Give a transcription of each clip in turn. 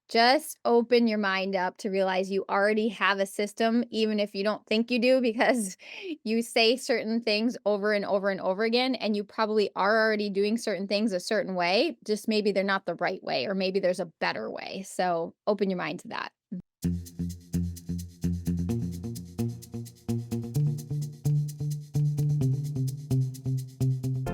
Just open your mind up to realize you already have a system, even if you don't think you do, because you say certain things over and over and over again, and you probably are already doing certain things a certain way, just maybe they're not the right way, or maybe there's a better way. So open your mind to that.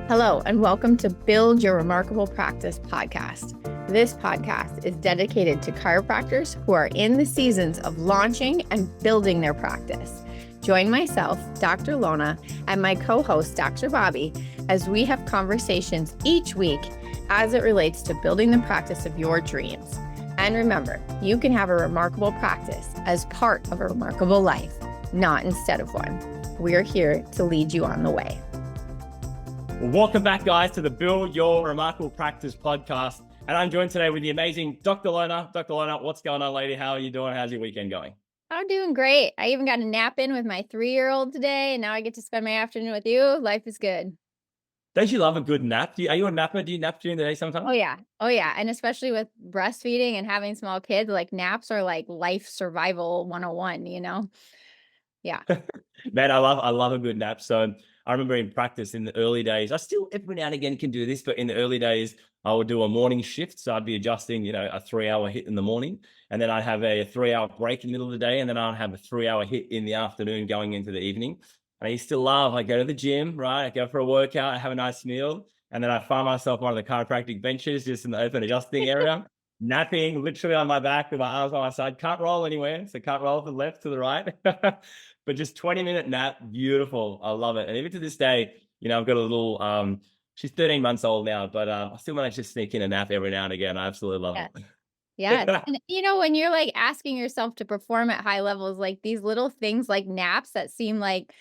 Hello, and welcome to Build Your Remarkable Practice podcast. This podcast is dedicated to chiropractors who are in the seasons of launching and building their practice. Join myself, Dr. Lona, and my co-host, Dr. Bobby, as we have conversations each week as it relates to building the practice of your dreams. And remember, you can have a remarkable practice as part of a remarkable life, not instead of one. We're here to lead you on the way. Welcome back, guys, to the Build Your Remarkable Practice podcast. And I'm joined today with the amazing Dr. Lona. Dr. Lona, what's going on, lady? How are you doing? How's your weekend going? I'm doing great. I even got a nap in with my 3-year-old today, and now I get to spend my afternoon with you. Life is good. Don't you love a good nap? Are you a napper? Do you nap during the day sometimes? Oh yeah. Oh yeah. And especially with breastfeeding and having small kids, like naps are like life survival 101, you know? Yeah. Man, I love a good nap. So I remember in practice in the early days, I still every now and again can do this, but in the early days, I would do a morning shift. So I'd be adjusting, a 3-hour hit in the morning, and then I'd have a 3-hour break in the middle of the day, and then I'd have a 3-hour hit in the afternoon going into the evening. And I used to love, I go to the gym, right? I go for a workout, I have a nice meal, and then I find myself on one of the chiropractic benches just in the open adjusting area, napping literally on my back with my arms on my side. Can't roll anywhere. So can't roll from the left to the right. But just 20-minute nap, beautiful. I love it. And even to this day, I've got a little, she's 13 months old now, but I still manage to sneak in a nap every now and again. I absolutely love Yes. it. Yes. And when you're like asking yourself to perform at high levels, like these little things like naps that seem like,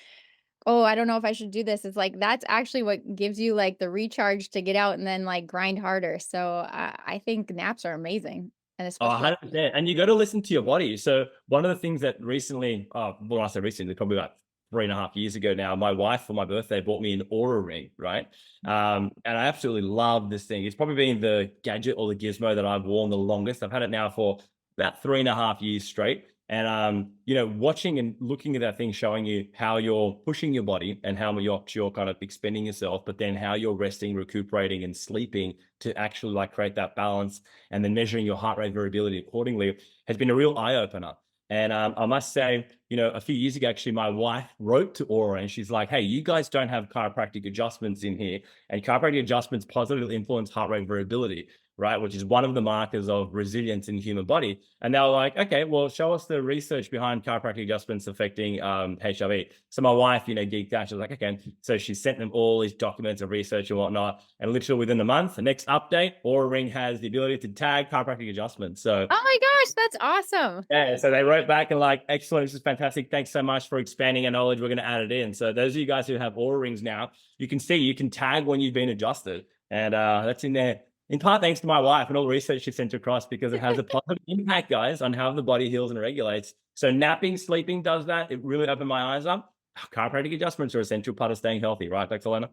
oh, I don't know if I should do this. It's like, that's actually what gives you like the recharge to get out and then like grind harder. So I think naps are amazing. And Oh, especially, 100%. And you got to listen to your body. So one of the things that recently, when I say recently, probably about 3.5 years ago now, my wife for my birthday bought me an Aura ring, right? And I absolutely love this thing. It's probably been the gadget or the gizmo that I've worn the longest. I've had it now for about 3.5 years straight. And watching and looking at that thing, showing you how you're pushing your body and how you're kind of expending yourself, but then how you're resting, recuperating, and sleeping to actually like create that balance, and then measuring your heart rate variability accordingly has been a real eye opener. And I must say, a few years ago, actually, my wife wrote to Aura and she's like, hey, you guys don't have chiropractic adjustments in here. And chiropractic adjustments positively influence heart rate variability, right? Which is one of the markers of resilience in the human body. And they were like, okay, well, show us the research behind chiropractic adjustments affecting HRV. So my wife, geeked out. She was like, okay. So she sent them all these documents of research and whatnot. And literally within a month, the next update, Aura Ring has the ability to tag chiropractic adjustments. So oh my gosh, that's awesome. yeah, so they wrote back and like, excellent, this is fantastic. Thanks so much for expanding our knowledge. We're going to add it in. So those of you guys who have Aura Rings now, you can tag when you've been adjusted. And that's in there. In part, thanks to my wife and all the research she sent across, because it has a positive impact, guys, on how the body heals and regulates. So napping, sleeping does that. It really opened my eyes up. Chiropractic adjustments are an essential part of staying healthy, right, Dr. Lena?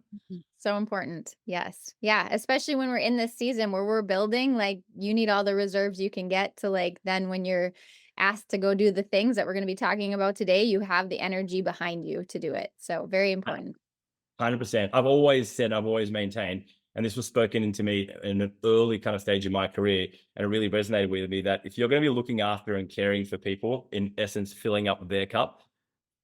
So important. Yes. Yeah. Especially when we're in this season where we're building, like you need all the reserves you can get to like, then when you're asked to go do the things that we're going to be talking about today, you have the energy behind you to do it. So very important. 100%. I've always maintained, and this was spoken into me in an early kind of stage of my career, and it really resonated with me, that if you're going to be looking after and caring for people, in essence, filling up their cup,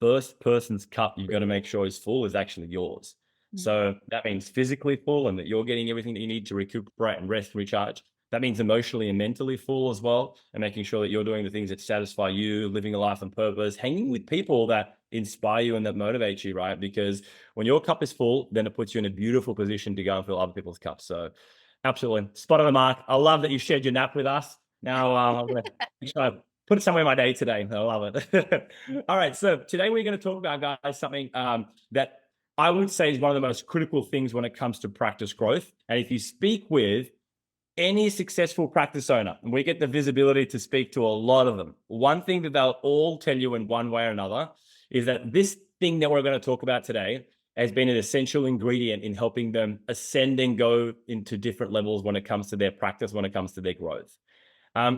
first person's cup you've got to make sure is full is actually yours. So that means physically full, and that you're getting everything that you need to recuperate and rest and recharge. That means emotionally and mentally full as well, and making sure that you're doing the things that satisfy you, living a life on purpose, hanging with people that inspire you and that motivate you, right? Because when your cup is full, then it puts you in a beautiful position to go and fill other people's cups. So absolutely spot on the mark. I love that you shared your nap with us. Now I'm going to try to put it somewhere in my day today. I love it. All right. So today we're going to talk about, guys, something that I would say is one of the most critical things when it comes to practice growth. And if you speak with any successful practice owner, and we get the visibility to speak to a lot of them, one thing that they'll all tell you in one way or another is that this thing that we're going to talk about today has been an essential ingredient in helping them ascend and go into different levels when it comes to their practice, when it comes to their growth.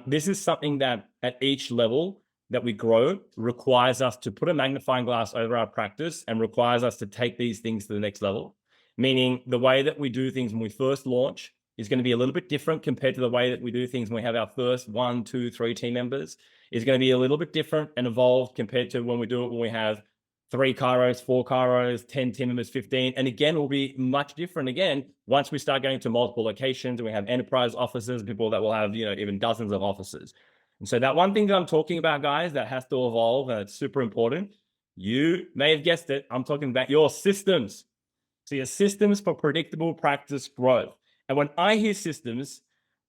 This is something that at each level that we grow requires us to put a magnifying glass over our practice and requires us to take these things to the next level. Meaning the way that we do things when we first launch is going to be a little bit different compared to the way that we do things when we have our first 1, 2, 3 team members. Is going to be a little bit different and evolved compared to when we do it when we have 3 chiros, 4 chiros, 10 team members, 15. And again, it will be much different again once we start getting to multiple locations and we have enterprise offices, people that will have, even dozens of offices. And so that one thing that I'm talking about, guys, that has to evolve and it's super important. You may have guessed it. I'm talking about your systems. So your systems for predictable practice growth. And when I hear systems,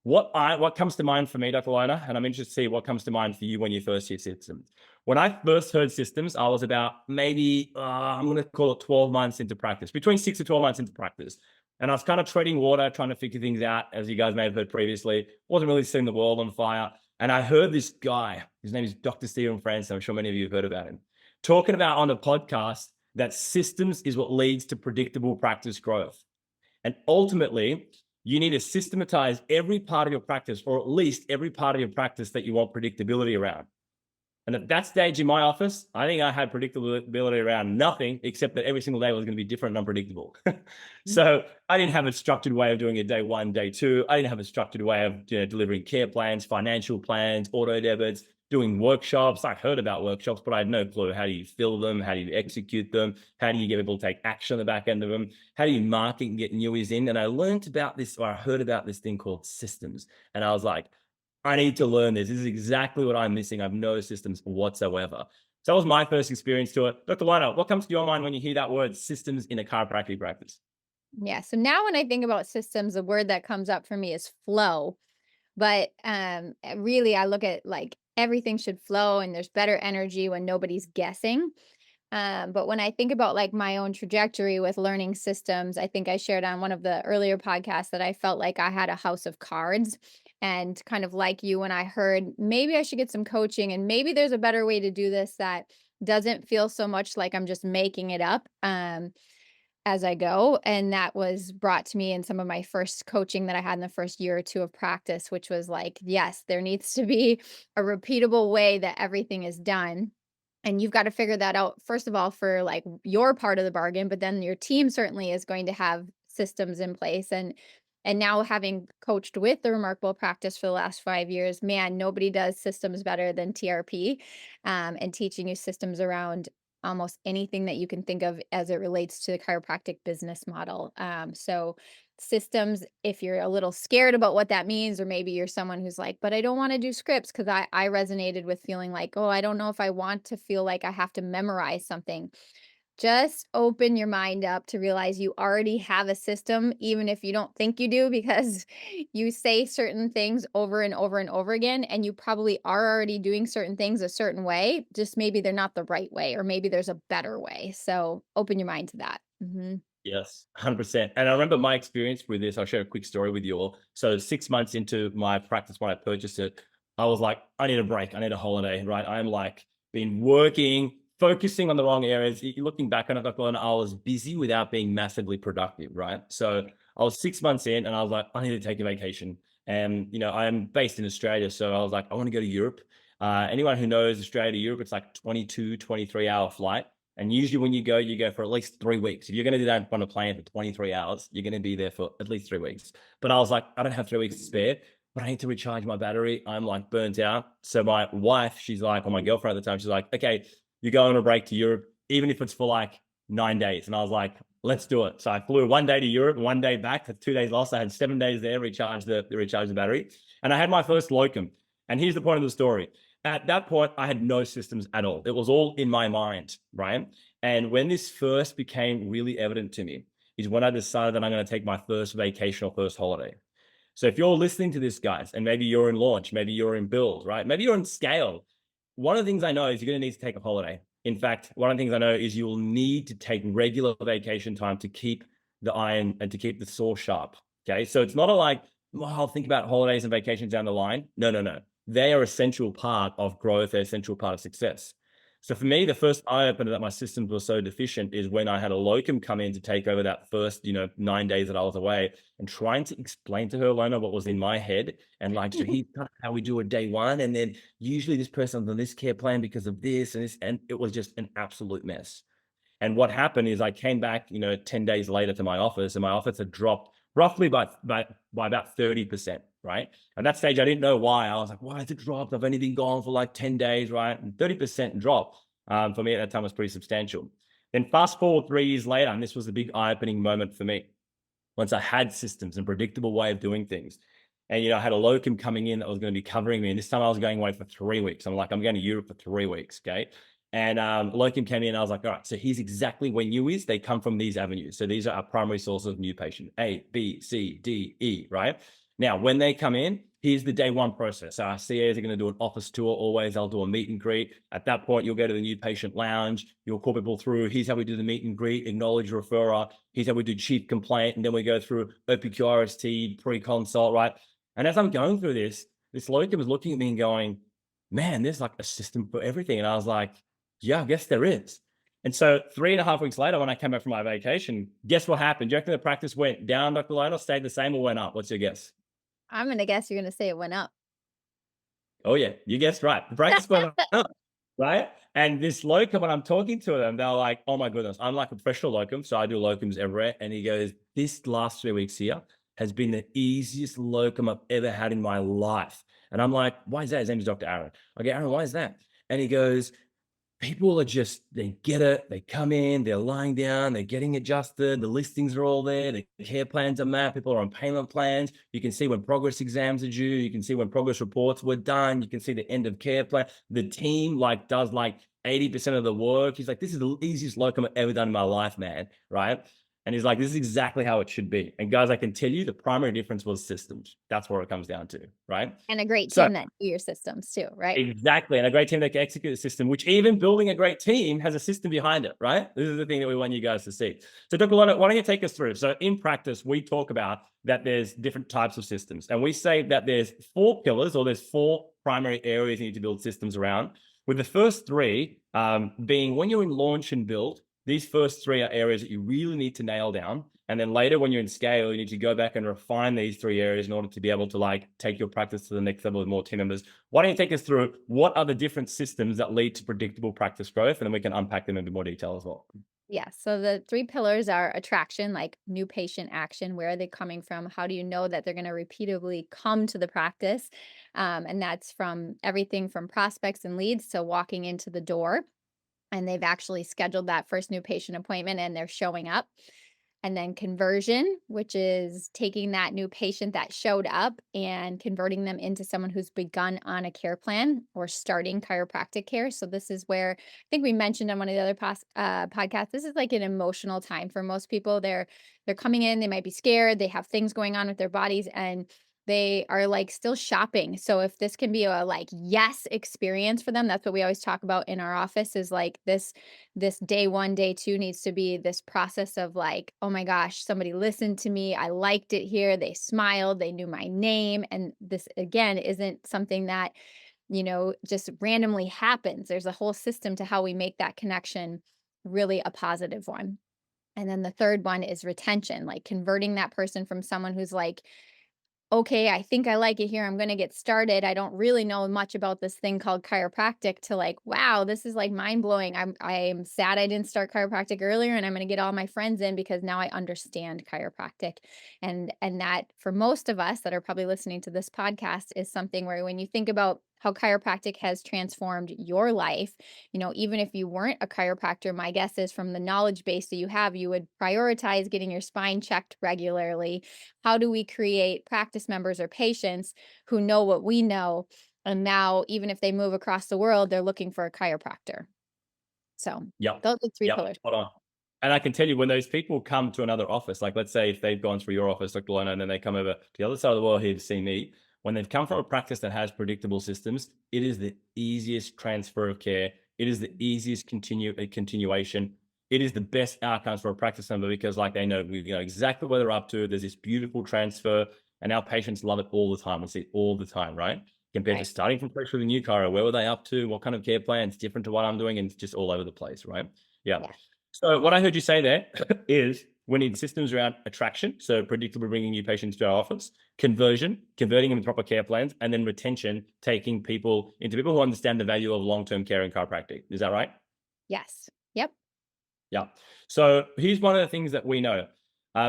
what comes to mind for me, Dr. Lona, and I'm interested to see what comes to mind for you when you first hear systems. When I first heard systems, I was about maybe, I'm going to call it 12 months into practice, between 6 to 12 months into practice. And I was kind of treading water, trying to figure things out, as you guys may have heard previously. Wasn't really setting the world on fire. And I heard this guy, his name is Dr. Stephen Francis. I'm sure many of you have heard about him, talking about on a podcast that systems is what leads to predictable practice growth. And ultimately, you need to systematize every part of your practice, or at least every part of your practice that you want predictability around. And at that stage in my office, I think I had predictability around nothing, except that every single day was going to be different and unpredictable. So I didn't have a structured way of doing it day 1, day 2. I didn't have a structured way of delivering care plans, financial plans, auto debits, doing workshops. I heard about workshops, but I had no clue. How do you fill them? How do you execute them? How do you get people to take action on the back end of them? How do you market and get newies in? And I learned about this, or I heard about this thing called systems. And I was like, I need to learn this. This is exactly what I'm missing. I have no systems whatsoever. So that was my first experience to it. Dr. Lona, what comes to your mind when you hear that word systems in a chiropractic practice? Yeah. So now when I think about systems, the word that comes up for me is flow. But really, I look at like everything should flow and there's better energy when nobody's guessing. But when I think about like my own trajectory with learning systems, I think I shared on one of the earlier podcasts that I felt like I had a house of cards. And kind of like you, when I heard maybe I should get some coaching and maybe there's a better way to do this that doesn't feel so much like I'm just making it up. As I go. And that was brought to me in some of my first coaching that I had in the first year or 2 of practice, which was like, yes, there needs to be a repeatable way that everything is done. And you've got to figure that out, first of all, for like your part of the bargain, but then your team certainly is going to have systems in place. And now having coached with the Remarkable Practice for the last 5 years, man, nobody does systems better than TRP, and teaching you systems around almost anything that you can think of as it relates to the chiropractic business model. So systems, if you're a little scared about what that means, or maybe you're someone who's like, but I don't want to do scripts, because I resonated with feeling like, oh, I don't know if I want to feel like I have to memorize something. Just open your mind up to realize you already have a system, even if you don't think you do, because you say certain things over and over and over again, and you probably are already doing certain things a certain way, just maybe they're not the right way, or maybe there's a better way. So open your mind to that. Yes, 100%. And I remember my experience with this. I'll share a quick story with you all. So 6 months into my practice when I purchased it, I was like, I need a break. I need a holiday, right? I'm like been working, focusing on the wrong areas. Looking back on it, Dr. Lona, I was busy without being massively productive, right? So I was 6 months in and I was like, I need to take a vacation. And, I'm based in Australia. So I was like, I want to go to Europe. Anyone who knows Australia to Europe, it's like 22, 23-hour flight. And usually when you go for at least 3 weeks. If you're going to do that on a plane for 23 hours, you're going to be there for at least 3 weeks. But I was like, I don't have 3 weeks to spare, but I need to recharge my battery. I'm like burnt out. So my wife, she's like, or my girlfriend at the time, she's like, okay, you're going on a break to Europe, even if it's for like 9 days. And I was like, let's do it. So I flew 1 day to Europe, 1 day back. That's 2 days lost. I had 7 days there, recharge the battery. And I had my first locum. And here's the point of the story. At that point, I had no systems at all. It was all in my mind, right? And when this first became really evident to me is when I decided that I'm going to take my first vacation or first holiday. So if you're listening to this, guys, and maybe you're in launch, maybe you're in build, right? Maybe you're in scale. One of the things I know is you're going to need to take a holiday. In fact, one of the things I know is you'll need to take regular vacation time to keep the iron and to keep the saw sharp. Okay. So it's not like, well, I'll think about holidays and vacations down the line. No. They are essential part of growth, they're essential part of success. So for me, the first eye opener that my systems were so deficient is when I had a locum come in to take over that first, 9 days that I was away, and trying to explain to her, Lona, what was in my head. And like, so here's kind of how we do a day one. And then usually this person's on this care plan because of this and this. And it was just an absolute mess. And what happened is I came back, 10 days later to my office, and my office had dropped roughly by about 30%, right? At that stage, I didn't know why. I was like, why has it dropped? I've only been gone for like 10 days, right? And 30% drop for me at that time was pretty substantial. Then fast forward 3 years later, and this was the big eye-opening moment for me. Once I had systems and predictable way of doing things. And, I had a locum coming in that was going to be covering me. And this time I was going away for 3 weeks. I'm like, I'm going to Europe for 3 weeks, okay? And locum came in, I was like, all right, so here's exactly when you is. They come from these avenues. So these are our primary sources of new patient, A, B, C, D, E, right? Now, when they come in, here's the day one process. Our CAs are going to do an office tour always. They'll do a meet and greet. At that point, you'll go to the new patient lounge. You'll call people through. Here's how we do the meet and greet, acknowledge referrer. Here's how we do chief complaint. And then we go through OPQRST, pre-consult, right? And as I'm going through this locum was looking at me and going, man, there's like a system for everything. And I was like, yeah, I guess there is. And so 3.5 weeks later, when I came back from my vacation, guess what happened? Do you reckon the practice went down, Dr. Lona, stayed the same, or went up? What's your guess? I'm going to guess you're going to say it went up. Oh, yeah, you guessed right. The practice went up, right? And this locum, when I'm talking to them, they're like, oh my goodness, I'm like a professional locum. So I do locums everywhere. And he goes, this last 3 weeks here has been the easiest locum I've ever had in my life. And I'm like, why is that? His name is Dr. Aaron. Okay, Aaron, why is that? And he goes, people are just, they get it. They come in, they're lying down, they're getting adjusted. The listings are all there. The care plans are mapped. People are on payment plans. You can see when progress exams are due. You can see when progress reports were done. You can see the end of care plan. The team does 80% of the work. He's like, this is the easiest locum I've ever done in my life, man. Right. And he's like, this is exactly how it should be. And guys, I can tell you the primary difference was systems. That's where it comes down to, right? And a great team that do your systems too, right? Exactly. And a great team that can execute the system, which even building a great team has a system behind it, right? This is the thing that we want you guys to see. So Dr. Lona, why don't you take us through? So in practice, we talk about that there's different types of systems. And we say that there's 4 pillars, or there's 4 primary areas you need to build systems around. With the first 3 being when you're in launch and build, these first 3 are areas that you really need to nail down. And then later when you're in scale, you need to go back and refine these 3 areas in order to be able to take your practice to the next level with more team members. Why don't you take us through what are the different systems that lead to predictable practice growth? And then we can unpack them in a bit more detail as well. Yeah. So the 3 pillars are attraction, like new patient action. Where are they coming from? How do you know that they're going to repeatedly come to the practice? And that's from everything from prospects and leads to walking into the door, and they've actually scheduled that first new patient appointment and they're showing up. And then conversion, which is taking that new patient that showed up and converting them into someone who's begun on a care plan or starting chiropractic care. So this is where I think we mentioned on one of the other podcasts, this is like an emotional time for most people. They're coming in, they might be scared, they have things going on with their bodies, and they are still shopping. So if this can be a yes experience for them, that's what we always talk about in our office, is this day 1, day 2 needs to be this process of oh my gosh, somebody listened to me. I liked it here. They smiled, they knew my name. And this again isn't something that, just randomly happens. There's a whole system to how we make that connection really a positive one. And then the third one is retention, converting that person from someone who's okay, I think I like it here, I'm going to get started, I don't really know much about this thing called chiropractic, to wow, this is mind blowing. I'm sad I didn't start chiropractic earlier, and I'm going to get all my friends in because now I understand chiropractic. And that, for most of us that are probably listening to this podcast, is something where when you think about how chiropractic has transformed your life, even if you weren't a chiropractor, my guess is from the knowledge base that you have, you would prioritize getting your spine checked regularly. How do we create practice members or patients who know what we know? And now, even if they move across the world, they're looking for a chiropractor. So those are 3 pillars. Hold on. And I can tell you, when those people come to another office, let's say if they've gone through your office, Dr. Lona, and then they come over to the other side of the world here to see me, when they've come from a practice that has predictable systems, it is the easiest transfer of care. It is the easiest continuation. It is the best outcomes for a practice member, because they know exactly what they're up to. There's this beautiful transfer, and our patients love it all the time. We see it all the time, right? compared to Right. starting from fresh with a new chiro. Where were they up to? What kind of care plans different to what I'm doing? And it's just all over the place, right? Yeah. Yeah. So what I heard you say there is we need systems around attraction, so predictably bringing new patients to our office, conversion, converting them to proper care plans, and then retention, taking people into people who understand the value of long-term care and chiropractic. Is that right? Yes. Yep. Yeah. So here's one of the things that we know.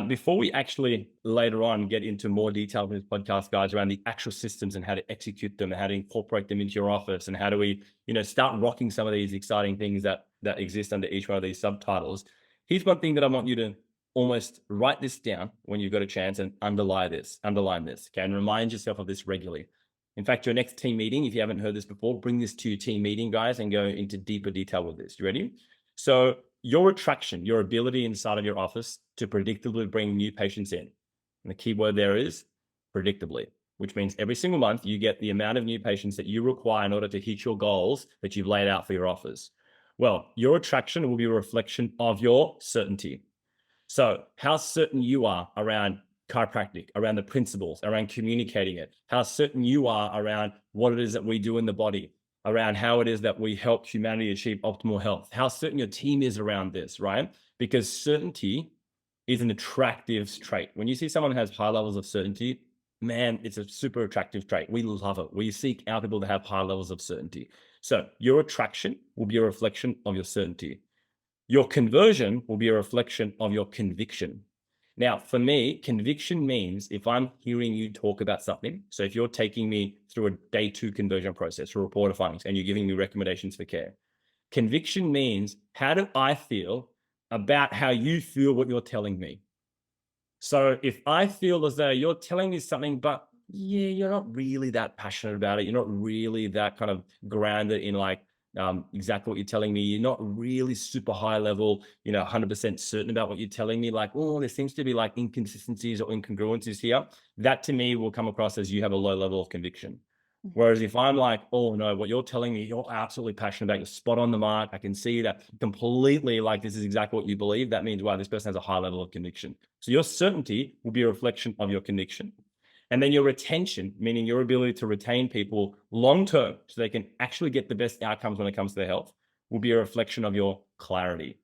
Before we actually later on get into more detail with this podcast, guys, around the actual systems and how to execute them and how to incorporate them into your office and how do we, start rocking some of these exciting things that exist under each one of these subtitles. Here's one thing that I want you to almost write this down when you've got a chance and underline this, okay, and remind yourself of this regularly. In fact, your next team meeting, if you haven't heard this before, bring this to your team meeting, guys, and go into deeper detail with this. You ready? So your attraction, your ability inside of your office to predictably bring new patients in. And the key word there is predictably, which means every single month you get the amount of new patients that you require in order to hit your goals that you've laid out for your office. Well, your attraction will be a reflection of your certainty. So how certain you are around chiropractic, around the principles, around communicating it, how certain you are around what it is that we do in the body, around how it is that we help humanity achieve optimal health, how certain your team is around this, right? Because certainty is an attractive trait. When you see someone who has high levels of certainty, man, it's a super attractive trait. We love it. We seek out people to have high levels of certainty. So your attraction will be a reflection of your certainty. Your conversion will be a reflection of your conviction. Now, for me, conviction means if I'm hearing you talk about something, so if you're taking me through a day 2 conversion process, a report of findings, and you're giving me recommendations for care, conviction means how do I feel about how you feel what you're telling me? So if I feel as though you're telling me something, but yeah, you're not really that passionate about it. You're not really that kind of grounded in like exactly what you're telling me. You're not really super high level, 100% certain about what you're telling me. Like, oh, there seems to be like inconsistencies or incongruencies here. That to me will come across as you have a low level of conviction. Whereas if I'm like, oh no, what you're telling me, you're absolutely passionate about, you're spot on the mark. I can see that completely, like this is exactly what you believe. That means, wow, this person has a high level of conviction. So your certainty will be a reflection of your conviction. And then your retention, meaning your ability to retain people long-term so they can actually get the best outcomes when it comes to their health, will be a reflection of your clarity.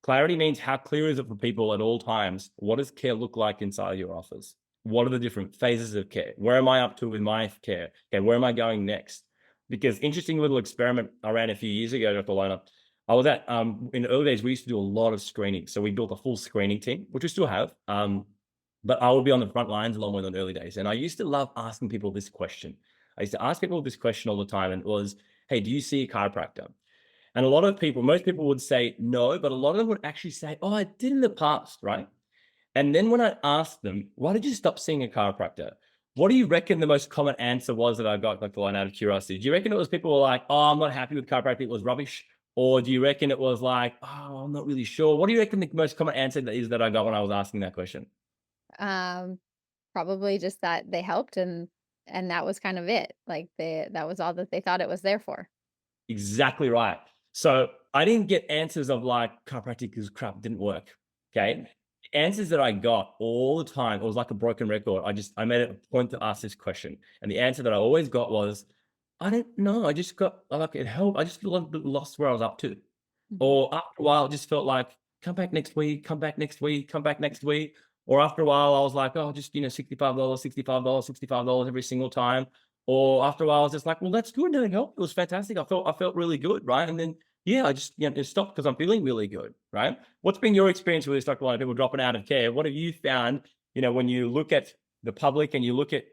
Clarity means how clear is it for people at all times? What does care look like inside your office? What are the different phases of care? Where am I up to with my care? Okay, where am I going next? Because interesting little experiment I ran a few years ago, Dr. Lona. I was at, in the early days, we used to do a lot of screening. So we built a full screening team, which we still have. But I would be on the front lines along with in the early days. And I used to love asking people this question. I used to ask people this question all the time. And it was, hey, do you see a chiropractor? And a lot of people, most people would say no, but a lot of them would actually say, oh, I did in the past, right? And then when I asked them, why did you stop seeing a chiropractor? What do you reckon the most common answer was that I got, like the line out of curiosity? Do you reckon it was people were like, oh, I'm not happy with chiropractic, it was rubbish? Or do you reckon it was like, oh, I'm not really sure? What do you reckon the most common answer that is that I got when I was asking that question? Um, Probably just that they helped and that was kind of it. Like that was all that they thought it was there for. Exactly right. So I didn't get answers of like chiropractic is crap, didn't work. Okay. The answers that I got all the time, it was like a broken record. I made it a point to ask this question. And the answer that I always got was, I don't know. I just got like it helped. I just feel a little bit lost where I was up to. Mhm. Or after a while, it just felt like, come back next week, come back next week, come back next week. Or after a while, I was like, oh, just, $65, $65 every single time. Or after a while, I was just like, well, that's good. It helped. It was fantastic. I felt really good, right? And then, yeah, I just, it stopped because I'm feeling really good, right? What's been your experience with this, Dr. Lyon, people dropping out of care? What have you found, when you look at the public and you look at,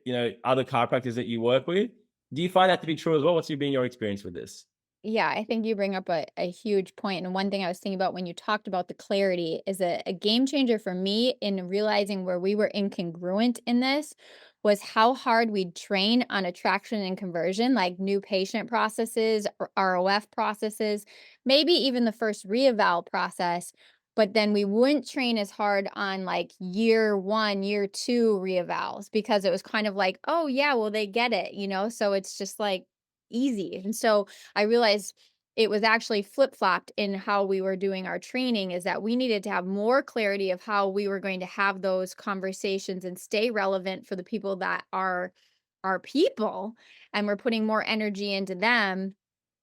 other chiropractors that you work with, do you find that to be true as well? What's been your experience with this? Yeah, I think you bring up a huge point. And one thing I was thinking about when you talked about the clarity is a game changer for me in realizing where we were incongruent in this was how hard we'd train on attraction and conversion, like new patient processes or ROF processes, maybe even the first reeval process. But then we wouldn't train as hard on like year 1, year 2 reevals because it was kind of like, oh, yeah, well, they get it. So it's just like easy. And so I realized it was actually flip-flopped in how we were doing our training is that we needed to have more clarity of how we were going to have those conversations and stay relevant for the people that are our people and we're putting more energy into them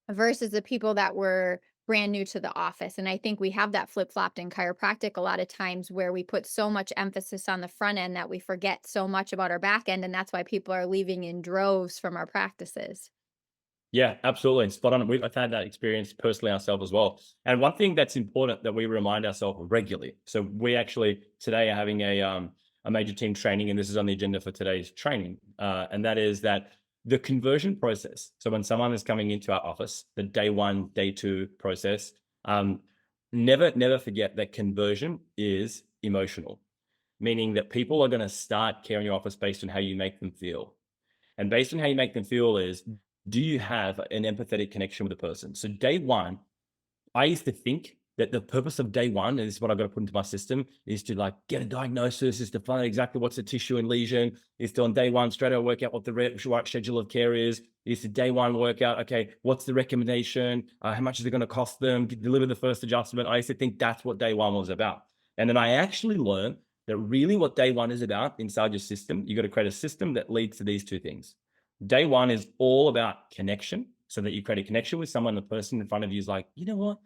versus the people that were brand new to the office. And I think we have that flip-flopped in chiropractic a lot of times where we put so much emphasis on the front end that we forget so much about our back end. And that's why people are leaving in droves from our practices. Yeah, absolutely. Spot on. I've had that experience personally ourselves as well. And one thing that's important that we remind ourselves regularly. So we actually today are having a major team training, and this is on the agenda for today's training. And that is that the conversion process. So when someone is coming into our office, the day one, day two process, never forget that conversion is emotional, meaning that people are going to start caring your office based on how you make them feel. And based on how you make them feel is, do you have an empathetic connection with the person? So day one, I used to think that the purpose of day one, and this is what I've got to put into my system, is to like get a diagnosis, is to find exactly what's the tissue and lesion, is to on day one straight away work out what the right schedule of care is to day one work out, okay, what's the recommendation? How much is it going to cost them? Deliver the first adjustment. I used to think that's what day one was about. And then I actually learned that really what day one is about inside your system, you got to create a system that leads to these two things. Day one is all about connection, so that you create a connection with someone. The person in front of you is like, you know what?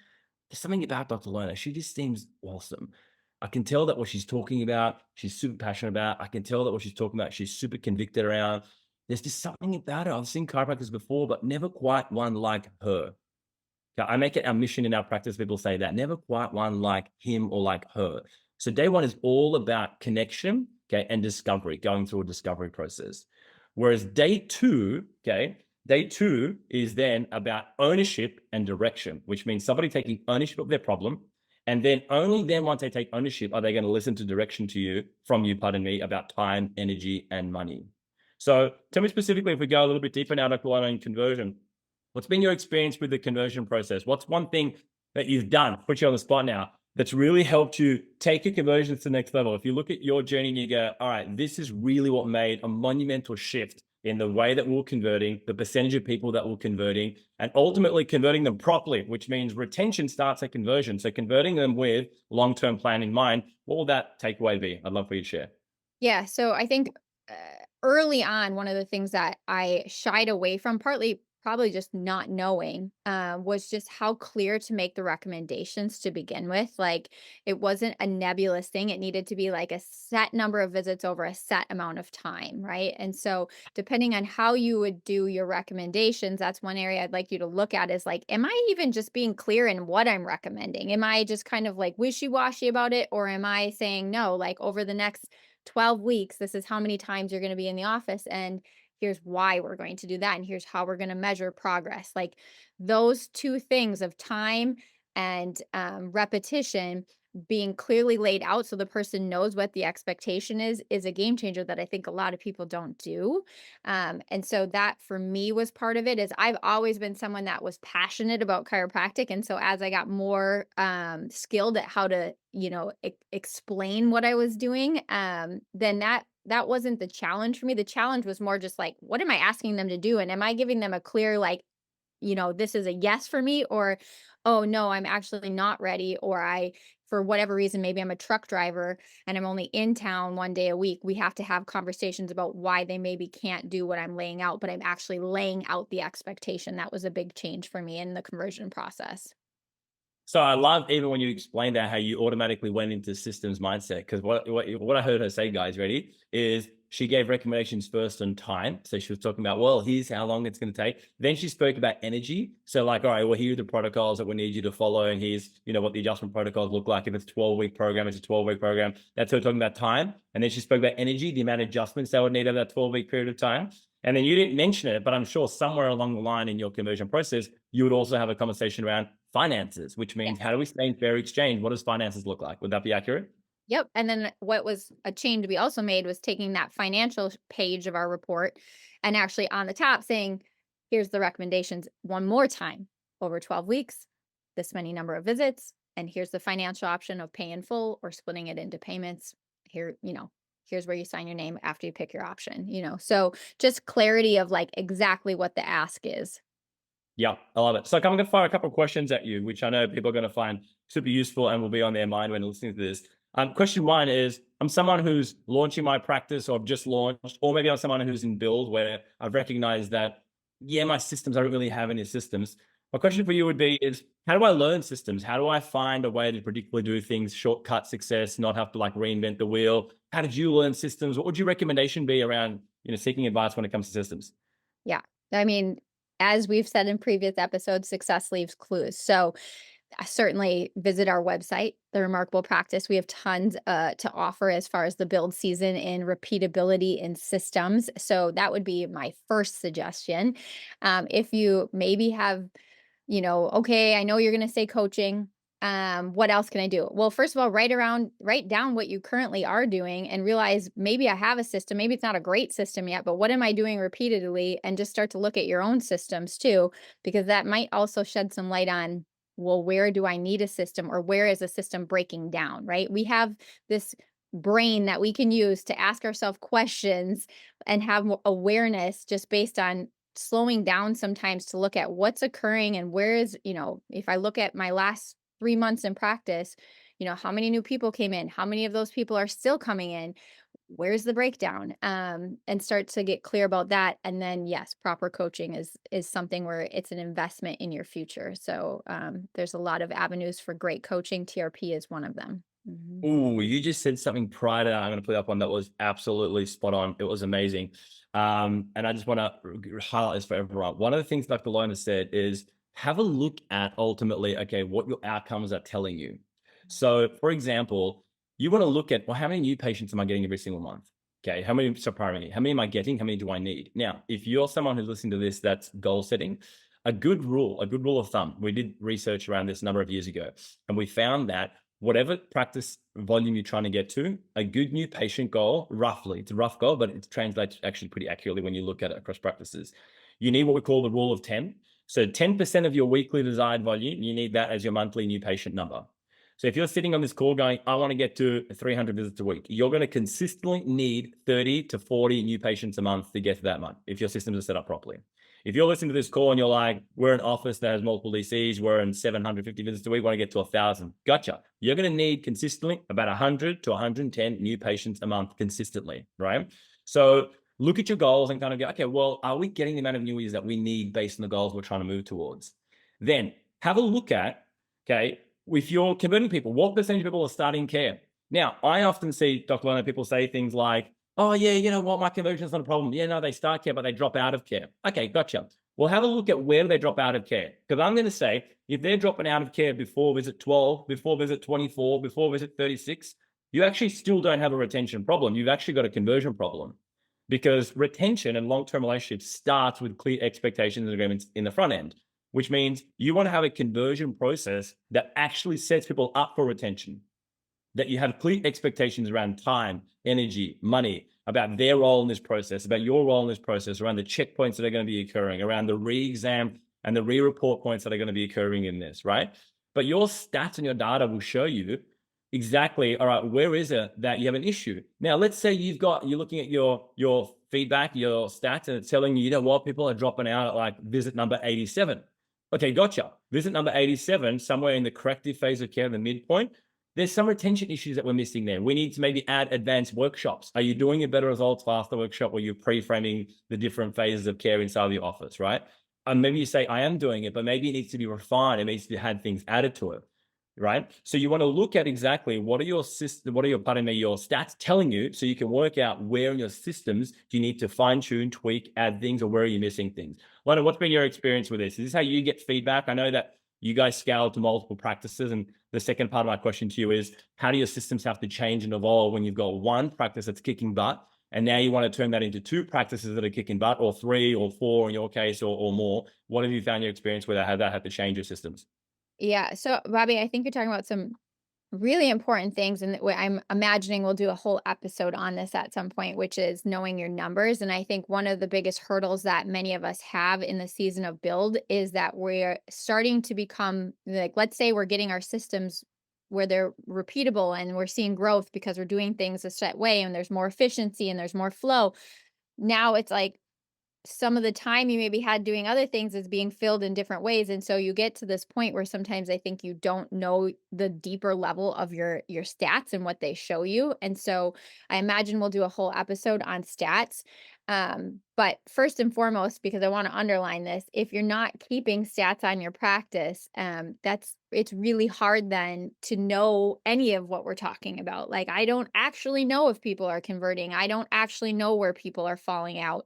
There's something about Dr. Lona. She just seems awesome. I can tell that what she's talking about, she's super passionate about. I can tell that what she's talking about, she's super convicted around. There's just something about her. I've seen chiropractors before, but never quite one like her. I make it our mission in our practice. People say that never quite one like him or like her. So day one is all about connection, okay, and discovery, going through a discovery process. Whereas day two is then about ownership and direction, which means somebody taking ownership of their problem. And then only then once they take ownership, are they going to listen to direction from you, pardon me, about time, energy, and money. So tell me specifically, if we go a little bit deeper now, Dr. Lona, in conversion, what's been your experience with the conversion process? What's one thing that you've done, put you on the spot now, that's really helped you take your conversion to the next level? If you look at your journey and you go, all right, this is really what made a monumental shift in the way that we're converting, the percentage of people that we're converting, and ultimately converting them properly, which means retention starts at conversion. So converting them with long-term plan in mind, what will that takeaway be? I'd love for you to share. Yeah. So I think early on, one of the things that I shied away from, partly probably just not knowing, was just how clear to make the recommendations to begin with. Like it wasn't a nebulous thing. It needed to be like a set number of visits over a set amount of time. Right. And so depending on how you would do your recommendations, that's one area I'd like you to look at is like, am I even just being clear in what I'm recommending? Am I just kind of like wishy-washy about it? Or am I saying no, like over the next 12 weeks, this is how many times you're going to be in the office, and here's why we're going to do that, and here's how we're going to measure progress. Like those two things of time and repetition being clearly laid out so the person knows what the expectation is a game changer that I think a lot of people don't do. And so that for me was part of it. Is I've always been someone that was passionate about chiropractic, and so as I got more skilled at how to explain what I was doing, then that wasn't the challenge for me. The challenge was more just like, what am I asking them to do, and am I giving them a clear like, this is a yes for me, or, oh no, I'm actually not ready, or for whatever reason, maybe I'm a truck driver and I'm only in town one day a week. We have to have conversations about why they maybe can't do what I'm laying out, but I'm actually laying out the expectation. That was a big change for me in the conversion process. So I love even when you explained that, how you automatically went into systems mindset. Because what I heard her say, guys, ready, is she gave recommendations first on time. So she was talking about, well, here's how long it's going to take. Then she spoke about energy. So like, all right, well, here are the protocols that we need you to follow. And here's, what the adjustment protocols look like. If it's a 12-week program, it's a 12-week program. That's her talking about time. And then she spoke about energy, the amount of adjustments they would need over that 12-week period of time. And then you didn't mention it, but I'm sure somewhere along the line in your conversion process, you would also have a conversation around finances, which means how do we stay in fair exchange? What does finances look like? Would that be accurate? Yep. And then what was a change we also made was taking that financial page of our report and actually on the top saying, here's the recommendations one more time over 12 weeks, this many number of visits. And here's the financial option of pay in full or splitting it into payments. Here, here's where you sign your name after you pick your option, so just clarity of like exactly what the ask is. Yeah, I love it. So I'm going to fire a couple of questions at you, which I know people are going to find super useful and will be on their mind when listening to this. Question one is, I'm someone who's launching my practice or I've just launched, or maybe I'm someone who's in build where I've recognized that, yeah, my systems, I don't really have any systems. My question for you would be is, how do I learn systems? How do I find a way to predictably do things, shortcut success, not have to like reinvent the wheel? How did you learn systems? What would your recommendation be around, seeking advice when it comes to systems? Yeah. I mean, as we've said in previous episodes, success leaves clues. So certainly visit our website, The Remarkable Practice. We have tons to offer as far as the build season in repeatability in systems. So that would be my first suggestion. If you maybe have, okay, I know you're going to say coaching. What else can I do? Well, first of all, write down what you currently are doing and realize maybe I have a system. Maybe it's not a great system yet, but what am I doing repeatedly? And just start to look at your own systems too, because that might also shed some light on, well, where do I need a system, or where is a system breaking down, right? We have this brain that we can use to ask ourselves questions and have more awareness just based on slowing down sometimes to look at what's occurring and where is, if I look at my last 3 months in practice, how many new people came in, how many of those people are still coming in, where's the breakdown, and start to get clear about that. And then yes, proper coaching is something where it's an investment in your future. So there's a lot of avenues for great coaching. TRP is one of them. Mhm. Ooh, you just said something prior to that I'm going to put up on that was absolutely spot on. It was amazing. And I just want to highlight this for everyone. One of the things Dr. Lona said is have a look at ultimately, okay, what your outcomes are telling you. So, for example, you want to look at, well, how many new patients am I getting every single month? Okay, how many, so pardon me, how many am I getting? How many do I need? Now, if you're someone who's listening to this, that's goal setting, a good rule of thumb, we did research around this a number of years ago, and we found that whatever practice volume you're trying to get to, a good new patient goal, roughly, it's a rough goal, but it translates actually pretty accurately when you look at it across practices. You need what we call the rule of 10. So 10% of your weekly desired volume, you need that as your monthly new patient number. So if you're sitting on this call going, I want to get to 300 visits a week, you're going to consistently need 30 to 40 new patients a month to get to that month if your systems are set up properly. If you're listening to this call and you're like, we're an office that has multiple DCs, we're in 750 visits a week, want to get to 1,000. Gotcha. You're going to need consistently about 100 to 110 new patients a month consistently, right? So look at your goals and kind of go, okay, well, are we getting the amount of new users that we need based on the goals we're trying to move towards? Then have a look at, okay, if you're converting people, what percentage of people are starting care? Now, I often see, Dr. Lona, people say things like, oh, yeah, you know what, my conversion is not a problem. Yeah, no, they start care, but they drop out of care. Okay, gotcha. Well, have a look at where do they drop out of care? Because I'm going to say, if they're dropping out of care before visit 12, before visit 24, before visit 36, you actually still don't have a retention problem. You've actually got a conversion problem, because retention and long-term relationships starts with clear expectations and agreements in the front end, which means you want to have a conversion process that actually sets people up for retention, that you have clear expectations around time, energy, money, about their role in this process, about your role in this process, around the checkpoints that are going to be occurring, around the re-exam and the re-report points that are going to be occurring in this, right? But your stats and your data will show you exactly, all right, where is it that you have an issue? Now, let's say you're looking at your feedback, your stats, and it's telling you, you know what, people are dropping out at like visit number 87. Okay, gotcha. Visit number 87, somewhere in the corrective phase of care, the midpoint, there's some retention issues that we're missing there. We need to maybe add advanced workshops. Are you doing a better results faster workshop where you're pre-framing the different phases of care inside of your office, right? And maybe you say, I am doing it, but maybe it needs to be refined. It needs to have things added to it, right? So you want to look at exactly what are your stats telling you, so you can work out where in your systems do you need to fine tune, tweak, add things, or where are you missing things. Lona, what's been your experience with this? Is this how you get feedback? I know that you guys scale to multiple practices, and the second part of my question to you is, how do your systems have to change and evolve when you've got one practice that's kicking butt, and now you want to turn that into two practices that are kicking butt, or three or four in your case, or more? What have you found your experience with that? How that had to change your systems? Yeah. So, Bobby, I think you're talking about some really important things. And I'm imagining we'll do a whole episode on this at some point, which is knowing your numbers. And I think one of the biggest hurdles that many of us have in the season of build is that we're starting to become like, let's say we're getting our systems where they're repeatable and we're seeing growth because we're doing things a set way and there's more efficiency and there's more flow. Now it's like, some of the time you maybe had doing other things is being filled in different ways, and so you get to this point where sometimes I think you don't know the deeper level of your stats and what they show you, and so I imagine we'll do a whole episode on stats. But first and foremost, because I want to underline this, if you're not keeping stats on your practice, it's really hard then to know any of what we're talking about. Like, I don't actually know if people are converting. I don't actually know where people are falling out.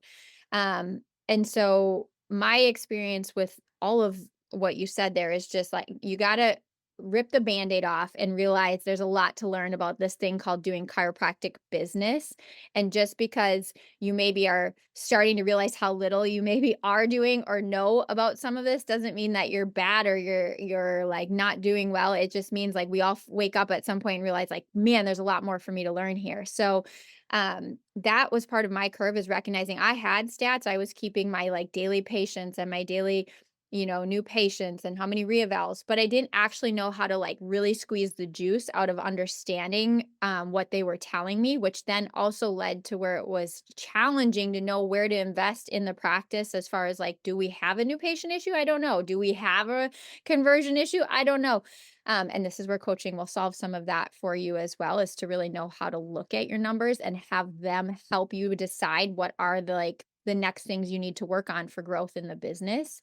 And so my experience with all of what you said there is just like, you got to rip the band-aid off and realize there's a lot to learn about this thing called doing chiropractic business. And just because you maybe are starting to realize how little you maybe are doing or know about some of this doesn't mean that you're bad or you're like not doing well. It just means like we all wake up at some point and realize like, man, there's a lot more for me to learn here. So that was part of my curve, is recognizing I had stats. I was keeping my like daily patients and my daily, new patients and how many reevals, but I didn't actually know how to like really squeeze the juice out of understanding what they were telling me, which then also led to where it was challenging to know where to invest in the practice, as far as like, do we have a new patient issue? I don't know. Do we have a conversion issue? I don't know. And this is where coaching will solve some of that for you as well, is to really know how to look at your numbers and have them help you decide what are the next things you need to work on for growth in the business.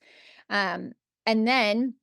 Um, and then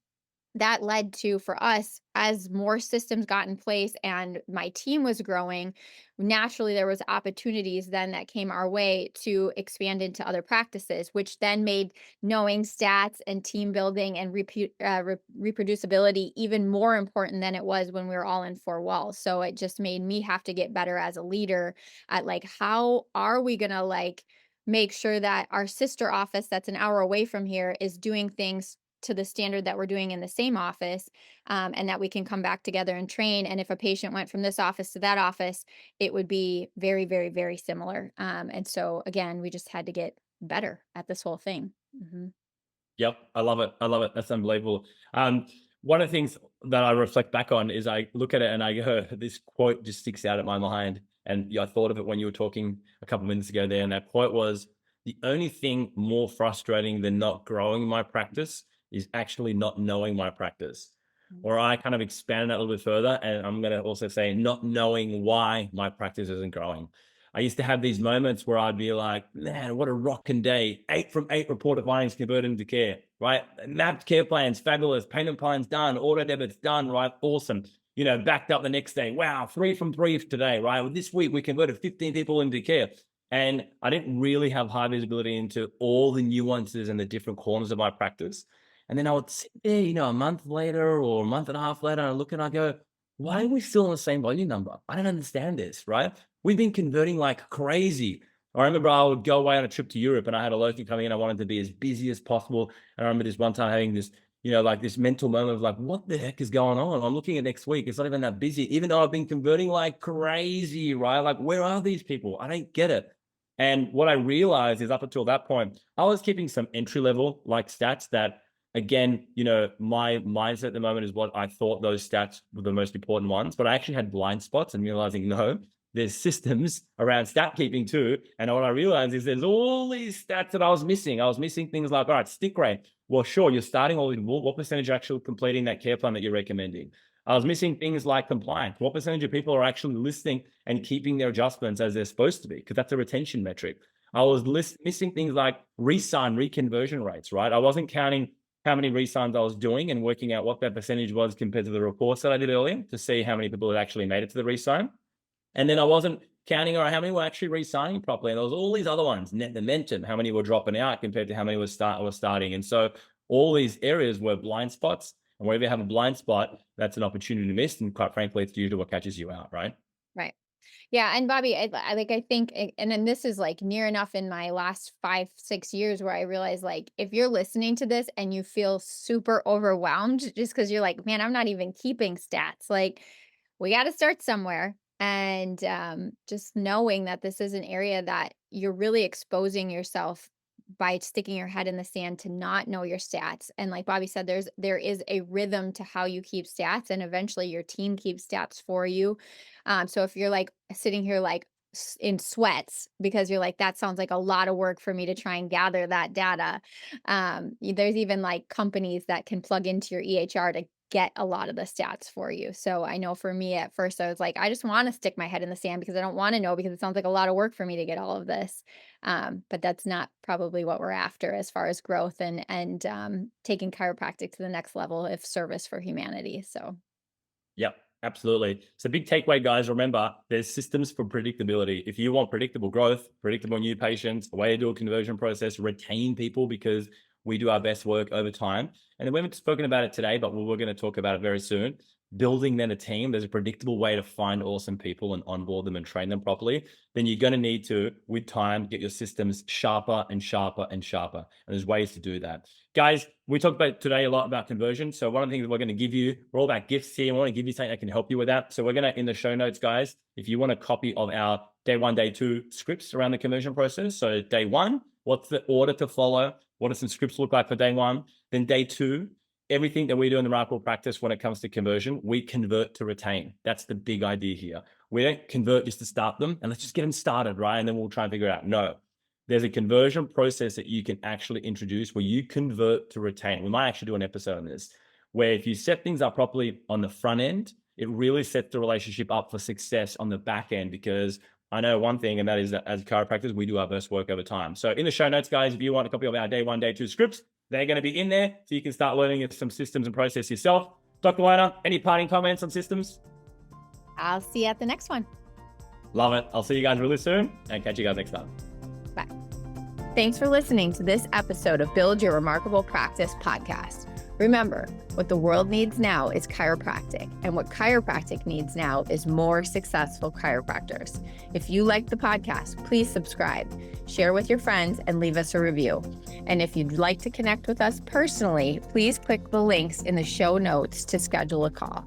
that led to, for us, as more systems got in place and my team was growing, naturally there was opportunities then that came our way to expand into other practices, which then made knowing stats and team building and reproducibility even more important than it was when we were all in four walls. So it just made me have to get better as a leader at like, how are we going to like make sure that our sister office that's an hour away from here is doing things to the standard that we're doing in the same office, and that we can come back together and train. And if a patient went from this office to that office, it would be very, very, very similar. And so again, we just had to get better at this whole thing. Hmm. Yep, I love it. I love it. That's unbelievable. One of the things that I reflect back on is I look at it and I go, this quote just sticks out at my mind. And I thought of it when you were talking a couple of minutes ago there. And that quote was, the only thing more frustrating than not growing my practice is actually not knowing my practice. Or I kind of expand that a little bit further. And I'm going to also say not knowing why my practice isn't growing. I used to have these moments where I'd be like, man, what a rocking day. 8 from 8 reported findings converted into care, right? Mapped care plans, fabulous. Payment plans done. Auto debits done, right? Awesome. Backed up the next day. Wow, 3 from 3 today, right? Well, this week we converted 15 people into care. And I didn't really have high visibility into all the nuances and the different corners of my practice. And then I would sit there, a month later or a month and a half later, and I look and I go, why are we still on the same volume number? I don't understand this, right? We've been converting like crazy. I remember I would go away on a trip to Europe and I had a local coming in. I wanted to be as busy as possible. And I remember this one time having this, like this mental moment of like, what the heck is going on? I'm looking at next week. It's not even that busy, even though I've been converting like crazy, right? Like, where are these people? I don't get it. And what I realized is up until that point, I was keeping some entry level like stats that, again, my mindset at the moment is what I thought those stats were the most important ones, but I actually had blind spots and realizing, no, there's systems around stat keeping too. And what I realized is there's all these stats that I was missing. I was missing things like, all right, stick rate. Well, sure, you're starting all with what percentage are actually completing that care plan that you're recommending? I was missing things like compliance. What percentage of people are actually listening and keeping their adjustments as they're supposed to be? Because that's a retention metric. I was missing things like re-sign, reconversion rates, right? I wasn't counting how many re-signs I was doing and working out what that percentage was compared to the reports that I did earlier to see how many people had actually made it to the re-sign. And then I wasn't counting how many were actually re-signing properly. And there was all these other ones, net momentum, how many were dropping out compared to how many were starting. And so all these areas were blind spots. And wherever you have a blind spot, that's an opportunity to miss. And quite frankly, it's usually what catches you out, right? Right. Yeah, and Bobby, I think, and then this is like near enough in my last 5, 6 years where I realized, like, if you're listening to this and you feel super overwhelmed just because you're like, man, I'm not even keeping stats. Like, we got to start somewhere. And just knowing that this is an area that you're really exposing yourself by sticking your head in the sand to not know your stats. And like Bobby said, there is a rhythm to how you keep stats, and eventually your team keeps stats for you. So if you're like sitting here like, in sweats because you're like, that sounds like a lot of work for me to try and gather that data. There's even like companies that can plug into your EHR to get a lot of the stats for you. So I know for me at first, I was like, I just want to stick my head in the sand because I don't want to know, because it sounds like a lot of work for me to get all of this. But that's not probably what we're after as far as growth and taking chiropractic to the next level of service for humanity. So. Yep, absolutely. So big takeaway, guys, remember there's systems for predictability. If you want predictable growth, predictable new patients, a way to do a conversion process, retain people, because we do our best work over time. And we haven't spoken about it today, but we're going to talk about it very soon. Building then a team, there's a predictable way to find awesome people and onboard them and train them properly. Then you're going to need to, with time, get your systems sharper and sharper and sharper. And there's ways to do that. Guys, we talked about today a lot about conversion. So one of the things we're going to give you, we're all about gifts here. I want to give you something that can help you with that. So we're going to, in the show notes, guys, if you want a copy of our day 1, day 2 scripts around the conversion process. So day 1, what's the order to follow? What do some scripts look like for day 1? Then day 2, everything that we do in the remarkable practice when it comes to conversion, we convert to retain. That's the big idea here. We don't convert just to start them and let's just get them started, right? And then we'll try and figure it out. No, there's a conversion process that you can actually introduce where you convert to retain. We might actually do an episode on this, where if you set things up properly on the front end, it really sets the relationship up for success on the back end. Because I know one thing, and that is that as chiropractors, we do our best work over time. So in the show notes, guys, if you want a copy of our day 1, day 2 scripts, they're going to be in there so you can start learning some systems and process yourself. Dr. Lona, any parting comments on systems? I'll see you at the next one. Love it. I'll see you guys really soon and catch you guys next time. Bye. Thanks for listening to this episode of Build Your Remarkable Practice podcast. Remember, what the world needs now is chiropractic, and what chiropractic needs now is more successful chiropractors. If you like the podcast, please subscribe, share with your friends, and leave us a review. And if you'd like to connect with us personally, please click the links in the show notes to schedule a call.